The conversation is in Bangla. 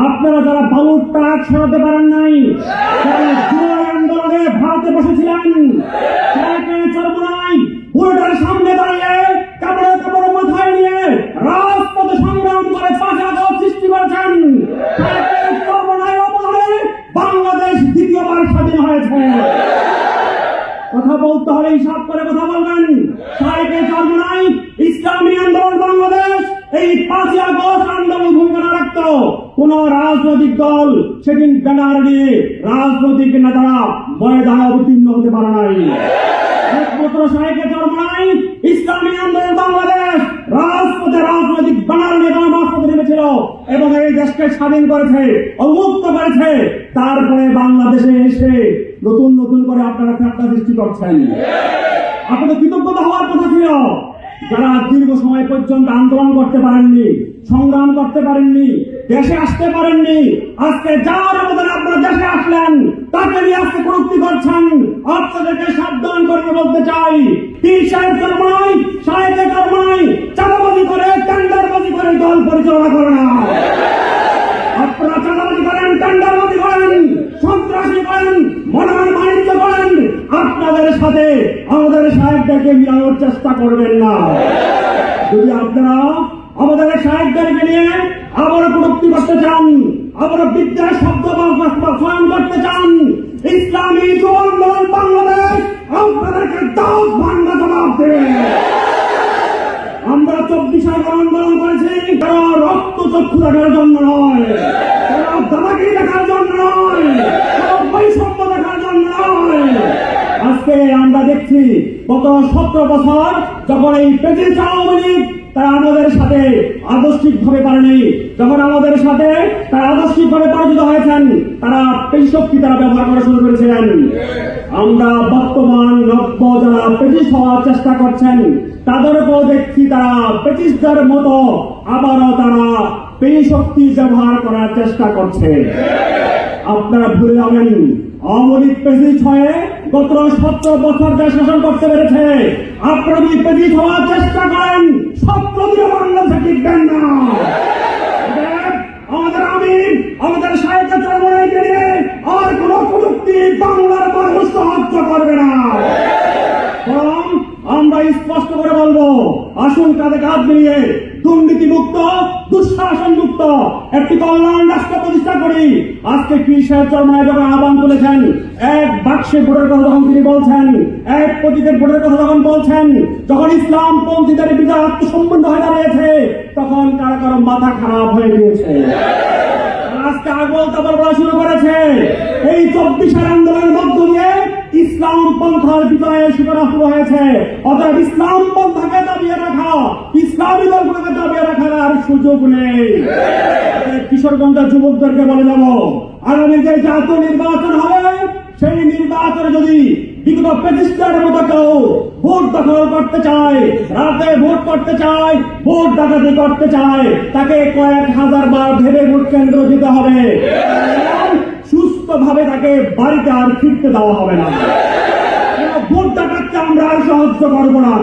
আপনারা যারা বালুর ট্রাক সরাতে পারেন নাই, যারা জুলাই আন্দোলনে ভারতে বসেছিলেন, তাকে চরমোনাই বুলেটের সামনে দাঁড়িয়ে কাপড়ে কাপড় মাথায় নিয়ে রাজপথে সংগ্রাম করে 5 আগস্ট সৃষ্টি করেছেন, তাকে চরমোনাই অবদানে বাংলাদেশ দ্বিতীয়বার স্বাধীন হয়েছে। কথা বলতে হলে হিসাব করে কথা বলবেন। সাইকে চরমোনাই ইসলামী আন্দোলন বাংলাদেশ এই 5 আগস্ট আন্দোলন ভূমিকা না রাখত, কোন রাজনৈতিক দল সেদিন ব্যানার নিয়ে রাজনৈতিক নেতারা ময়দানে অবতীর্ণ হতে পারে নাই। একমাত্র সাইকে চরমোনাই ইসলামী আন্দোলন বাংলাদেশ রাজপথে রাজনৈতিক ব্যানার নিয়ে রাজপথে নেমেছিল এবং এই দেশকে স্বাধীন করেছে, উন্মুক্ত করেছে। তারপরে বাংলাদেশে এসে নতুন নতুন করে আপনারা ফেতনা সৃষ্টি করছেন। আপনাদের কৃতজ্ঞতা হওয়ার কথা ছিল যারা দীর্ঘ সময় পর্যন্ত আন্দোলন করতে পারেননি, সংগ্রাম করতে পারেননি, দেশে আসতে পারেননি। আজকে যার অবদানে আপনারা দেশে আসলেন তাকে নিয়ে আজকে কটূক্তি করছেন। আপনাদেরকে সাবধান করে বলতে চাই, পীর সাহেব চরমোনাই, সাহেবে চরমোনাই চাঁদাবাজি করে, টেন্ডারবাজি করে দল পরিচালনা করে না। আপনারা চাঁদাবাজি করেন, টেন্ডারবাজি করেন, সন্ত্রাসী করেন, মনোনয়ন বাণিজ্য করেন। আপনাদের সাথে আমাদের সাহেবদেরকে মিলানোর চেষ্টা করবেন না। যদি আপনারা আমাদের সাহেবদেরকে নিয়ে আবারও কটূক্তি করতে চান, আবারও বিদ্যার শব্দ চয়ন করতে চান, ইসলামী যুব আন্দোলন বাংলাদেশ আপনাদেরকে 10 ভাঙা জবাব দেবে। আমরা 24 আগস্ট আন্দোলন করেছি তারা রক্ত চক্ষু দেখার জন্য নয়, তারা দাদাগিরি দেখার জন্য নয়, তারা বৈষম্য দেখার জন্য নয়। আজকে আমরা দেখছি গত 17 বছর যখন এই প্রেসিডেন্ট আওয়ামী লীগ তারা আমাদের সাথে আদর্শিক ভাবে পারেনি, যখন আমাদের সাথে তারা আদর্শিক ভাবে পরাজিত হয়েছেন, তারা পেশক্তি তারা ব্যবহার করা শুরু করেছিলেন। আমরা বর্তমান নব্য যারা পেটিস হওয়ার চেষ্টা করছেন তাদেরকেও দেখছি তারা পেটিসদের মতো আবারও তারা পেশক্তি ব্যবহার করার চেষ্টা করছে। আপনারা ভুলে যাবেন আওয়ামী লীগ পেজিট হয়ে গত 17 বছর দেশ শাসন করতে পেরেছে। আপনারা যদি পেজিট হওয়ার চেষ্টা করেন 17 দিনে বাংলাদেশে টিকবেন না। আমাদের আমির, আমাদের সাহিত্য চরমোনাইকে নিয়ে আর কোন প্রযুক্তি বাংলার মানুষ সাহায্য করবে না। বরং আমরা স্পষ্ট করে বলবো, আসুন কাঁধে কাঁধ মিলিয়ে দুর্নীতি মুক্ত, দুঃশাসন মুক্ত একটি কল্যাণ রাষ্ট্র প্রতিষ্ঠা করি। আজকে পীর সাহেব চরমোনাই যখন আহ্বান তুলেছেন, এক বাক্সে ভোটের কথা যখন তিনি বলছেন, এক প্রতীকের ভোটের কথা যখন বলছেন, যখন ইসলাম পন্থীদের বিজয় আত্মসম্পন্ন হয়ে দাঁড়িয়েছে, তখন কারো কারো মাথা খারাপ হয়ে গিয়েছে। আজকে আগল তাবল বলা শুরু করেছে। এই 24 আন্দোলনের মধ্য দিয়ে ইসলাম পন্থার বিজয়ের সূচনা শুরু হয়েছে। অতএব ইসলাম পন্থাকে দাবিয়ে রাখা, ইসলামী দলগুলোকে দাবিয়ে রাখার আর সুযোগ নেই। কিশোরগঞ্জের যুবকদেরকে বলে যাব, আগামী যে জাতীয় নির্বাচন হবে সেই নির্বাচনে যদি বিগত প্রেসিডেন্টের মতো কেউ ভোট দখল করতে চায়, রাতে ভোট করতে চায়, ভোট ডাকাতি করতে চায়, তাকে কয়েক হাজার বার ভেবে ভোট কেন্দ্র দিতে হবে। সুস্থ ভাবে তাকে বাড়িতে আর ফিরতে দেওয়া হবে না। ভোট ডাকাতকে আমরা আর সাহায্য করবো না।